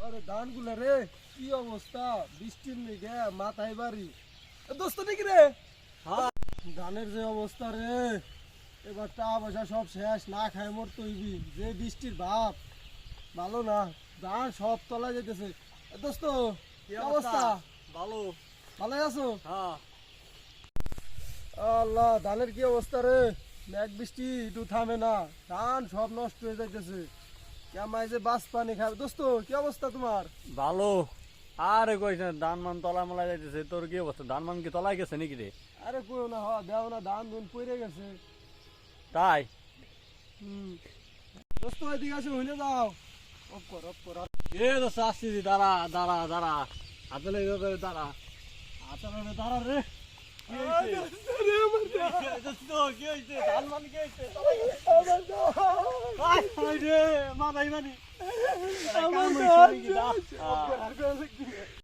আরে ধানগুলা রে কি অবস্থা, বৃষ্টির লেগে মাথায় বাড়ি। দোস্ত নাকি রে? হ্যাঁ ধানের যে অবস্থা রে, এবার টাকা পয়সা সব শেষ, না খায় মর তৈবি, যে বৃষ্টির ভাব ভালো না, ধান সব তলায় যেতেছে। দোস্ত কি কি অবস্থা? ভালো। ভালোই আছো? হ্যাঁ আল্লাহ, ধানের কি অবস্থা রে, মেঘ বৃষ্টি একটু থামে না, ধান সব নষ্ট হয়ে যাইতেছে। কেমাই যে বাস পানি খাবে। দোস্ত কি অবস্থা তোমার? ভালো। আরে কইছ ধান মান তলা মলা যাইতেছে, তোর কি অবস্থা? ধান মান কি তলায় গেছে নাকি রে? আরে কই না, দেও না, ধান ধুন পড়ে গেছে। তাই দোস্ত এদিকে আসো, হইলে যাও। অফ কর, অফ কর। এ দোস্ত আসছি, দাঁড়া দাঁড়া দাঁড়া, হাতে লেগে দাঁড়া, হাতে লেগে দাঁড়া রে। কি হইছে? দোস্ত কি হইছে? ধান মান কি হইছে? আয় রে মাথায় মানি। কাম হইছে নাকি?